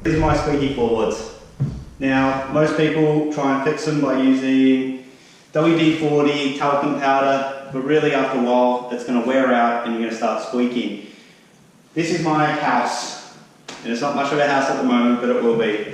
These are my squeaky floorboards. Now, most people try and fix them by using WD-40, talcum powder, but really after a while it's going to wear out and you're going to start squeaking. This is my house, and it's not much of a house at the moment, but it will be.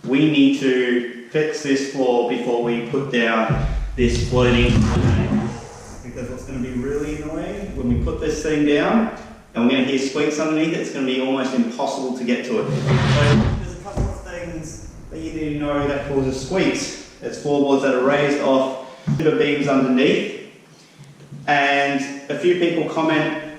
We need to fix this floor before we put down this floating underneath, because what's going to be really annoying when we put this thing down and we're going to hear squeaks underneath it, it's going to be almost impossible to get to it. So there's a couple of things that you need to know that causes squeaks. It's floorboards that are raised off the beams underneath, and a few people comment,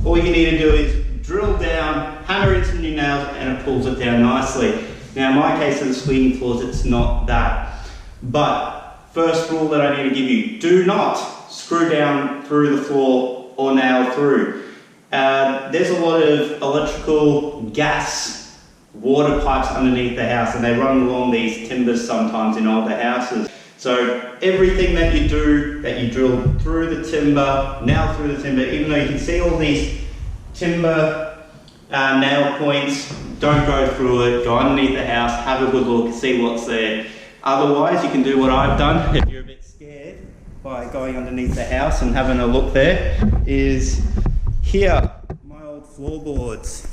all you need to do is drill down, hammer into your nails, and it pulls it down nicely. Now in my case of the squeaking floors, it's not that. But first rule that I need to give you, do not screw down through the floor or nail through. There's a lot of electrical, gas, water pipes underneath the house, and they run along these timbers sometimes in older houses. So everything that you do, that you drill through the timber, nail through the timber, even though you can see all these timber nail points, don't go through it, go underneath the house, have a good look, see what's there. Otherwise, you can do what I've done, if you're a bit scared, by going underneath the house and having a look there, is here, my old floorboards.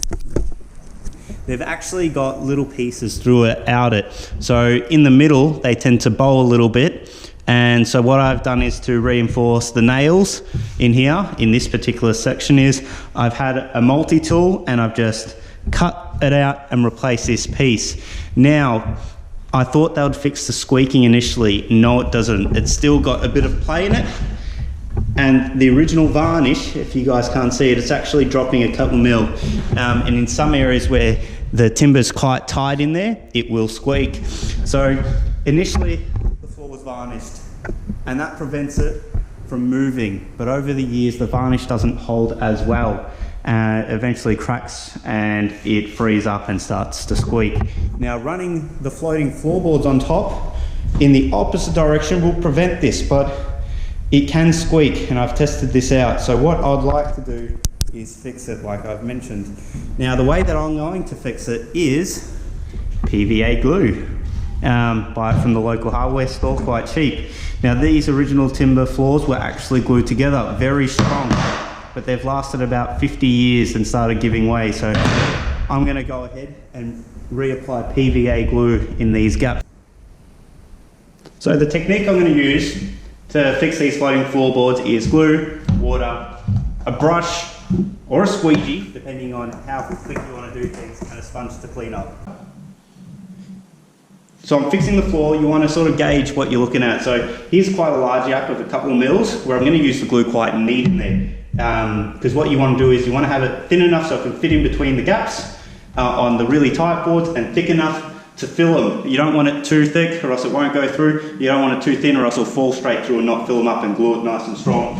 They've actually got little pieces throughout it. So in the middle, they tend to bow a little bit. And so what I've done is to reinforce the nails in here, in this particular section, is I've had a multi-tool and I've just cut it out and replaced this piece. Now, I thought that would fix the squeaking initially. No, it doesn't. It's still got a bit of play in it. And the original varnish, if you guys can't see it, it's actually dropping a couple mil. And in some areas where the timber's quite tight in there, it will squeak. So initially, the floor was varnished, and that prevents it from moving. But over the years, the varnish doesn't hold as well. Eventually cracks and it frees up and starts to squeak. Now, running the floating floorboards on top in the opposite direction will prevent this, but it can squeak, and I've tested this out. So what I'd like to do is fix it like I've mentioned. Now, the way that I'm going to fix it is PVA glue. Buy it from the local hardware store, quite cheap. Now, these original timber floors were actually glued together, very strong, but they've lasted about 50 years and started giving way. So I'm gonna go ahead and reapply PVA glue in these gaps. So the technique I'm gonna use to fix these floating floorboards is glue, water, a brush, or a squeegee, depending on how quick you want to do things, and a sponge to clean up. So I'm fixing the floor. You want to sort of gauge what you're looking at. So here's quite a large gap of a couple of mils, where I'm going to use the glue quite neat in there. Because what you want to do is you want to have it thin enough so it can fit in between the gaps on the really tight boards, and thick enough to fill them. You don't want it too thick or else it won't go through. You don't want it too thin or else it'll fall straight through and not fill them up and glue it nice and strong.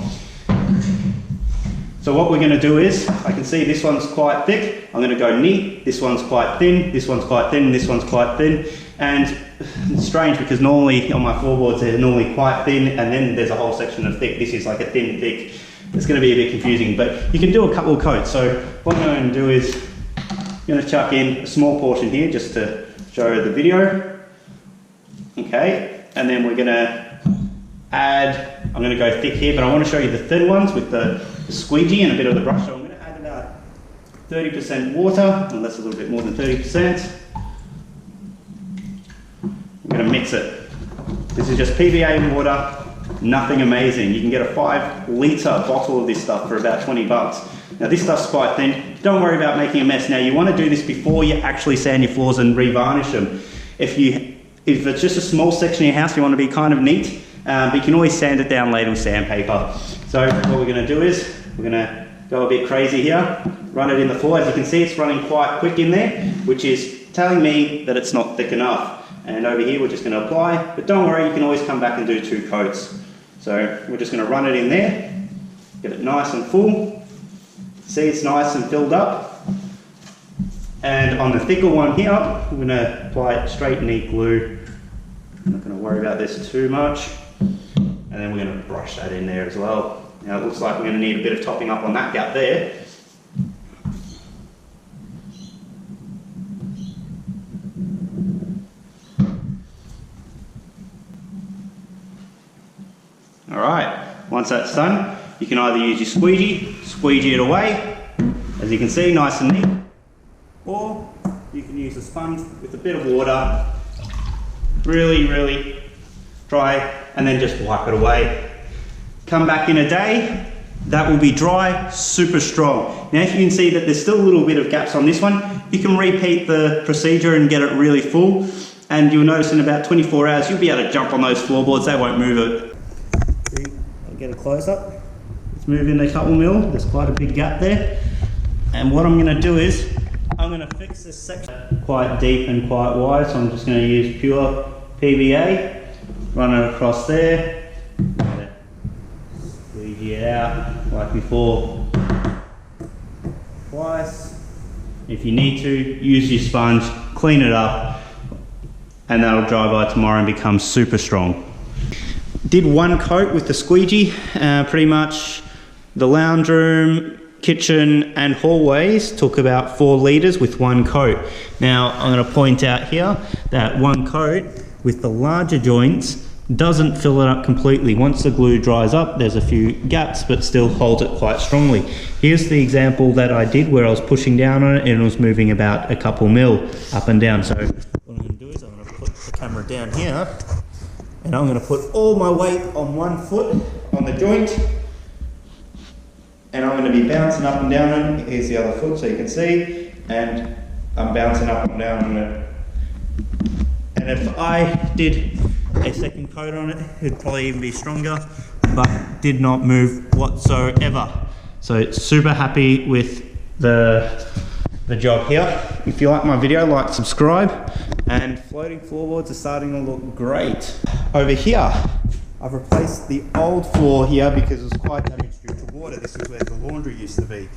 So what we're going to do is, I can see this one's quite thick, I'm going to go neat, this one's quite thin, this one's quite thin, this one's quite thin. And it's strange because normally on my floorboards they're normally quite thin, and then there's a whole section of thick. This is like a thin thick. It's going to be a bit confusing, but you can do a couple of coats. So what I'm going to do is, I'm going to chuck in a small portion here just to show the video. Okay, and then we're going to add, I'm going to go thick here, but I want to show you the thin ones with the squeegee and a bit of the brush. So I'm going to add about 30% water, and that's a little bit more than 30%. I'm going to mix it. This is just PVA and water, nothing amazing. You can get a 5-litre bottle of this stuff for about 20 bucks. Now this stuff's quite thin. Don't worry about making a mess. Now you want to do this before you actually sand your floors and revarnish them. If it's just a small section of your house, you want to be kind of neat, but you can always sand it down later with sandpaper. So what we're going to do is, we're going to go a bit crazy here, run it in the floor. As you can see, it's running quite quick in there, which is telling me that it's not thick enough. And over here, we're just going to apply, but don't worry, you can always come back and do 2 coats. So we're just going to run it in there, get it nice and full. See, it's nice and filled up. And on the thicker one here, we're going to apply it straight neat glue. I'm not going to worry about this too much. And then we're going to brush that in there as well. Now it looks like we're going to need a bit of topping up on that gap there. Once that's done, you can either use your squeegee it away, as you can see, nice and neat, or you can use a sponge with a bit of water, really dry, and then just wipe it away. Come back in a day, that will be dry, super strong. Now if you can see that there's still a little bit of gaps on this one, you can repeat the procedure and get it really full, and you'll notice in about 24 hours you'll be able to jump on those floorboards, they won't move it. I'll get a close up. Let's move in a couple mil, there's quite a big gap there. And what I'm going to do is, I'm going to fix this section quite deep and quite wide, so I'm just going to use pure PVA, run it across there, squeegee it out like before, twice. If you need to, use your sponge, clean it up, and that'll dry by tomorrow and become super strong. Did one coat with the squeegee, pretty much the lounge room, kitchen and hallways took about 4 litres with one coat. Now I'm going to point out here that one coat with the larger joints doesn't fill it up completely. Once the glue dries up, there's a few gaps, but still holds it quite strongly. Here's the example that I did where I was pushing down on it and it was moving about a couple mil up and down. So what I'm going to do is I'm going to put the camera down here and I'm going to put all my weight on one foot on the joint, and I'm going to be bouncing up and down on it. Here's the other foot so you can see, and I'm bouncing up and down on it. And if I did a second coat on it, it'd probably even be stronger, but did not move whatsoever. So super happy with the job here. If you like my video, like, subscribe, and floating floorboards are starting to look great. Over here, I've replaced the old floor here because it was quite damaged due to water. This is where the laundry used to be.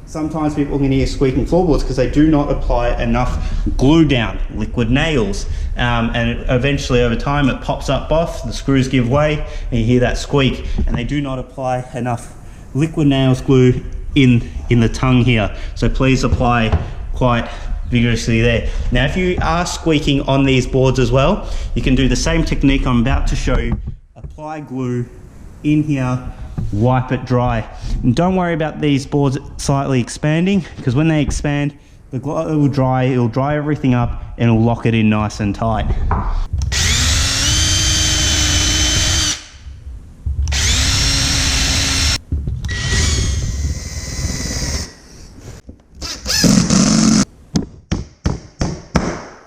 Sometimes people can hear squeaking floorboards because they do not apply enough glue down, liquid nails, and eventually over time it pops up off, the screws give way, and you hear that squeak, and they do not apply enough liquid nails glue in the tongue here. So please apply quite vigorously there. Now if you are squeaking on these boards as well, you can do the same technique I'm about to show you. Apply glue in here, wipe it dry, and don't worry about these boards slightly expanding, because when they expand, the glue will dry, it'll dry everything up and it'll lock it in nice and tight.